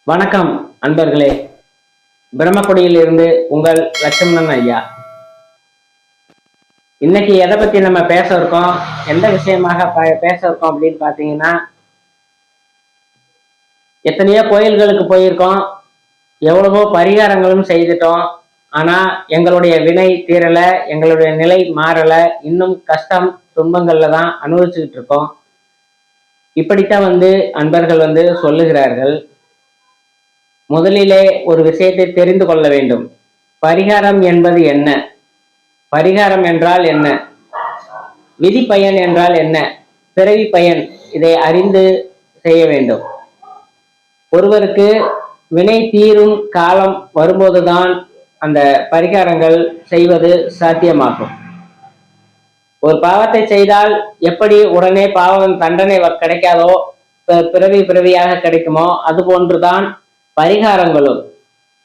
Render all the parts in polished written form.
வணக்கம் அன்பர்களே. பிரம்மக்குடியில் இருந்து உங்கள் லட்சுமணன் ஐயா. இன்னைக்கு எதை பத்தி நம்ம பேச இருக்கோம், எந்த விஷயமாக பேச இருக்கோம் அப்படின்னு பாத்தீங்கன்னா, எத்தனையோ கோயில்களுக்கு போயிருக்கோம், எவ்வளவோ பரிகாரங்களும் செய்துட்டோம். ஆனா எங்களுடைய வினை தீரல, எங்களுடைய நிலை மாறல, இன்னும் கஷ்டம் துன்பங்கள்ல தான் அனுபவிச்சுக்கிட்டு இருக்கோம். இப்படித்தான் அன்பர்கள் சொல்லுகிறார்கள். முதலிலே ஒரு விஷயத்தை தெரிந்து கொள்ள வேண்டும். பரிகாரம் என்பது என்ன? பரிகாரம் என்றால் என்ன? விதி பயன் என்றால் என்ன? பிறவி பயன், இதை அறிந்து செய்ய வேண்டும். ஒருவருக்கு வினை தீரும் காலம் வரும்போதுதான் அந்த பரிகாரங்கள் செய்வது சாத்தியமாகும். ஒரு பாவத்தை செய்தால் எப்படி உடனே பாவம் தண்டனை கிடைக்காதோ, பிறவியாக கிடைக்குமோ, அது போன்றுதான் பரிகாரங்களும்.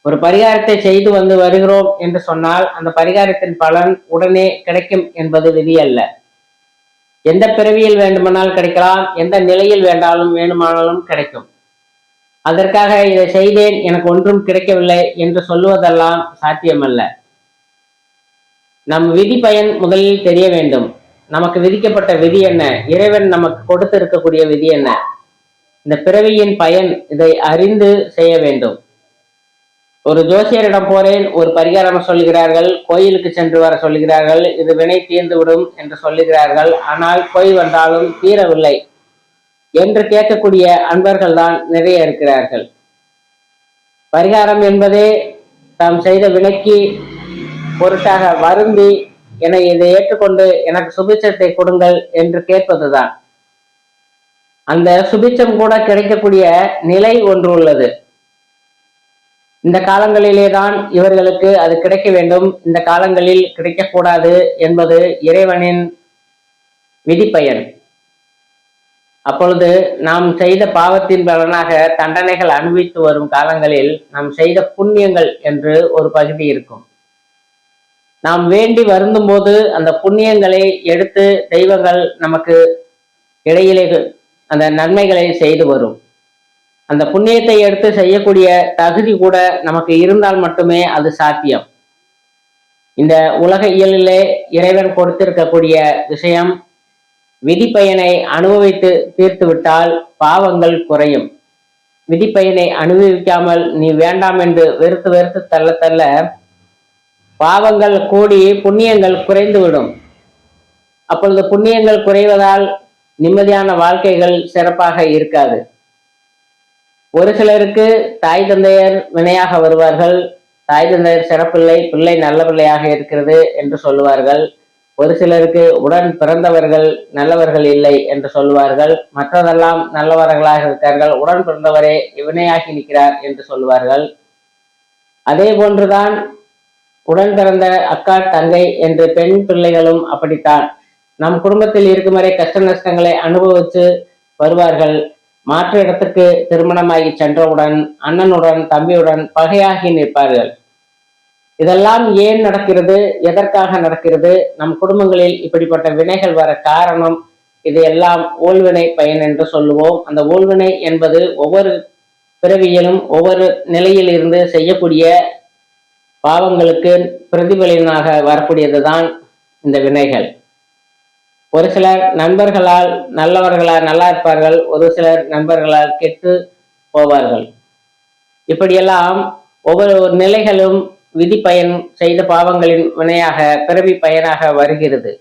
ஒரு பரிகாரத்தை செய்து வருகிறோம் என்று சொன்னால் அந்த பரிகாரத்தின் பலன் உடனே கிடைக்கும் என்பது விதி அல்ல. எந்த பிறவியில் வேண்டுமானால் கிடைக்கலாம், எந்த நிலையில் வேண்டுமானாலும் கிடைக்கும். அதற்காக இதை செய்தேன், எனக்கு ஒன்றும் கிடைக்கவில்லை என்று சொல்லுவதெல்லாம் சாத்தியமல்ல. நம் விதி பயன் முதலில் தெரிய வேண்டும். நமக்கு விதிக்கப்பட்ட விதி என்ன? இறைவன் நமக்கு கொடுத்து இருக்கக்கூடிய விதி என்ன? இந்த பிறவியின் பயன், இதை அறிந்து செய்ய வேண்டும். ஒரு ஜோசியரிடம் போறேன், ஒரு பரிகாரம் சொல்லுகிறார்கள், கோயிலுக்கு சென்று வர சொல்லுகிறார்கள், இது வினை தீர்ந்து விடும் என்று சொல்லுகிறார்கள். ஆனால் போய் வந்தாலும் தீரவில்லை என்று கேட்கக்கூடிய அன்பர்கள் தான் நிறைய இருக்கிறார்கள். பரிகாரம் என்பதே தாம் செய்த வினைக்கு பொருட்டாக வருந்தி, என்னை இதை ஏற்றுக்கொண்டு எனக்கு சுபிட்சத்தை கொடுங்கள் என்று கேட்பதுதான். அந்த சுபிட்சம் கூட கிடைக்கக்கூடிய நிலை ஒன்று உள்ளது. இந்த காலங்களிலே தான் இவர்களுக்கு அது கிடைக்க வேண்டும், இந்த காலங்களில் கிடைக்கக்கூடாது என்பது இறைவனின் விதிப்பயன். அப்பொழுது நாம் செய்த பாவத்தின் பலனாக தண்டனைகள் அனுபவித்து வரும் காலங்களில் நாம் செய்த புண்ணியங்கள் என்று ஒரு பகுதி இருக்கும். நாம் வேண்டி வருந்தும் போது அந்த புண்ணியங்களை எடுத்து தெய்வங்கள் நமக்கு இடையிலே அந்த நன்மைகளை செய்து வரும். அந்த புண்ணியத்தை எடுத்து செய்யக்கூடிய தகுதி கூட நமக்கு இருந்தால் மட்டுமே அது சாத்தியம். இந்த உலக இயலிலே இறைவன் கொடுத்திருக்கக்கூடிய விஷயம், விதிப்பயனை அனுபவித்து தீர்த்து விட்டால் பாவங்கள் குறையும். விதிப்பயனை அனுபவிக்காமல் நீ வேண்டாம் என்று வெறுத்து வெறுத்து தள்ள தள்ள பாவங்கள் கூடி புண்ணியங்கள் குறைந்துவிடும். அப்பொழுது புண்ணியங்கள் குறைவதால் நிம்மதியான வாழ்க்கைகள் சிறப்பாக இருக்காது. ஒரு சிலருக்கு தாய் தந்தையர் வினையாக வருவார்கள். தாய் தந்தையர் சிறப்பில்லை, பிள்ளை நல்ல பிள்ளையாக இருக்கிறது என்று சொல்லுவார்கள். ஒரு சிலருக்கு உடன் பிறந்தவர்கள் நல்லவர்கள் இல்லை என்று சொல்லுவார்கள். மற்றதெல்லாம் நல்லவர்களாக இருக்கிறார்கள், உடன் பிறந்தவரே வினையாகி நிற்கிறார் என்று சொல்லுவார்கள். அதே போன்றுதான் உடன் பிறந்த அக்கா தங்கை என்று பெண் பிள்ளைகளும் அப்படித்தான். நம் குடும்பத்தில் இருக்கும் வரை கஷ்ட நஷ்டங்களை அனுபவித்து வருவார்கள். மாற்று இடத்துக்கு திருமணமாகி சென்றவுடன் அண்ணனுடன் தம்பியுடன் பகையாகி நிற்பார்கள். இதெல்லாம் ஏன் நடக்கிறது? எதற்காக நடக்கிறது? நம் குடும்பங்களில் இப்படிப்பட்ட வினைகள் வர காரணம், இதையெல்லாம் ஊழ்வினை பயன் என்று சொல்லுவோம். அந்த ஊழ்வினை என்பது ஒவ்வொரு பிறவியிலும் ஒவ்வொரு நிலையில் இருந்து செய்யக்கூடிய பாவங்களுக்கு பிரதிபலனாக வரக்கூடியதுதான் இந்த வினைகள். ஒரு சிலர் நண்பர்களால் நல்லவர்களால் நல்லா இருப்பார்கள், ஒரு சிலர் நண்பர்களால் கெட்டு போவார்கள். இப்படியெல்லாம் ஒவ்வொரு நிலைகளும் விதி பயன் செய்த பாவங்களின் வினையாக பிறவி பயனாக வருகிறது.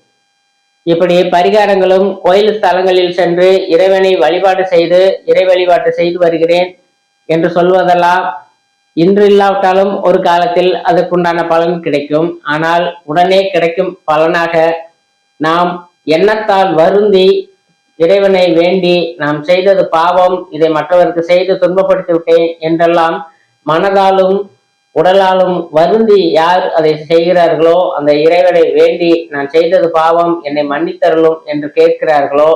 இப்படி பரிகாரங்களும் கோயில் ஸ்தலங்களில் சென்று இறைவனை வழிபாடு செய்து இறை வழிபாட்டு செய்து வருகிறேன் என்று சொல்வதெல்லாம் இன்று இல்லாவிட்டாலும் ஒரு காலத்தில் அதற்குண்டான பலன் கிடைக்கும். ஆனால் உடனே கிடைக்கும் பலனாக நாம் எண்ணத்தால் வருந்தி இறைவனை வேண்டி நாம் செய்தது பாவம், இதை மற்றவருக்கு செய்து துன்பப்படுத்தி விட்டேன் என்றெல்லாம் மனதாலும் உடலாலும் வருந்தி யார் அதை செய்கிறார்களோ, அந்த இறைவனை வேண்டி நான் செய்தது பாவம், என்னை மன்னித்தருளும் என்று கேட்கிறார்களோ,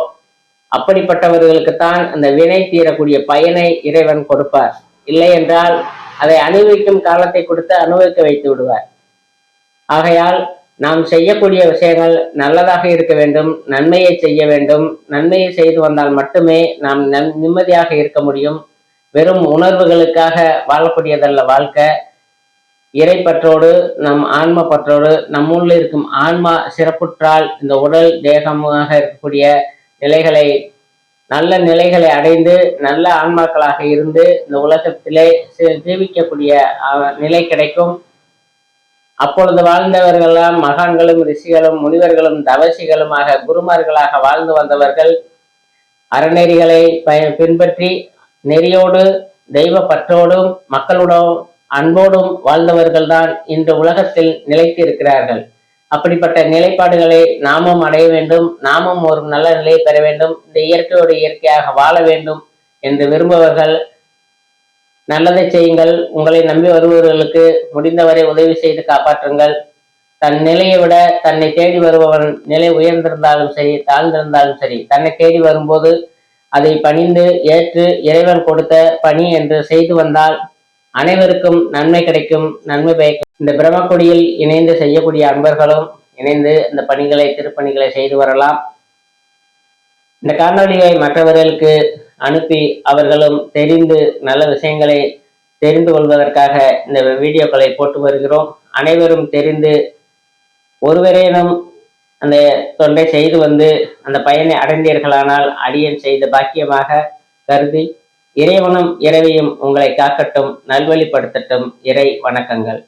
அப்படிப்பட்டவர்களுக்குத்தான் அந்த வினை தீரக்கூடிய பயனை இறைவன் கொடுப்பார். இல்லை என்றால் அதை அனுபவிக்கும் காலத்தை கொடுத்து அனுபவிக்க வைத்து விடுவார். ஆகையால் நாம் செய்யக்கூடிய விஷயங்கள் நல்லதாக இருக்க வேண்டும், நன்மையை செய்ய வேண்டும். நன்மையை செய்து வந்தால் மட்டுமே நாம் நிம்மதியாக இருக்க முடியும். வெறும் உணர்வுகளுக்காக வாழக்கூடியதல்ல வாழ்க்கை. இறைப்பற்றோடு நம் ஆன்ம பற்றோடு நம்முள்ள இருக்கும் ஆன்மா சிறப்புற்றால் இந்த உடல் தேகமாக இருக்கக்கூடிய நிலைகளை நல்ல நிலைகளை அடைந்து நல்ல ஆன்மாக்களாக இருந்து இந்த உலகத்திலே ஜீவிக்கக்கூடிய நிலை கிடைக்கும். அப்பொழுது வாழ்ந்தவர்களெல்லாம் மகான்களும் ரிஷிகளும் முனிவர்களும் தவசிகளுமாக குருமார்களாக வாழ்ந்து வந்தவர்கள் அறநெறிகளை பின்பற்றி நெறியோடு தெய்வ பற்றோடும் மக்களுடன் அன்போடும் வாழ்ந்தவர்கள் தான் இன்று உலகத்தில் நிலைத்து இருக்கிறார்கள். அப்படிப்பட்ட நிலைப்பாடுகளை நாமும் அடைய வேண்டும், நாமும் ஒரு நல்ல நிலையை பெற வேண்டும், இந்த இயற்கையோடு இயற்கையாக வாழ வேண்டும் என்று விரும்புபவர்கள் நல்லதை செய்யுங்கள். உங்களை நம்பி வருபவர்களுக்கு முடிந்தவரை உதவி செய்து காப்பாற்றுங்கள். தன் நிலையை விட தன்னை தேடி வருபவன் நிலை உயர்ந்திருந்தாலும் சரி தாழ்ந்திருந்தாலும் சரி, தன்னை தேடி வரும்போது அதை பணிந்து ஏற்று இறைவன் கொடுத்த பணி என்று செய்து வந்தால் அனைவருக்கும் நன்மை கிடைக்கும், நன்மை பயக்கும். இந்த பிரம்மக்குடியில் இணைந்து செய்யக்கூடிய அன்பர்களும் இணைந்து இந்த பணிகளை திருப்பணிகளை செய்து வரலாம். இந்த காணொலியை மற்றவர்களுக்கு அனுப்பி அவர்களும் தெரிந்து நல்ல விஷயங்களை தெரிந்து கொள்வதற்காக இந்த வீடியோக்களை போட்டு வருகிறோம். அனைவரும் தெரிந்து ஒருவரேனும் அந்த தொண்டை செய்து வந்து அந்த பயனை அடைந்தீர்களானால் அடியன் செய்த பாக்கியமாக கருதி இறைவனும் இறைவியும் உங்களை காக்கட்டும், நல்வழிப்படுத்தட்டும். இறை வணக்கங்கள்.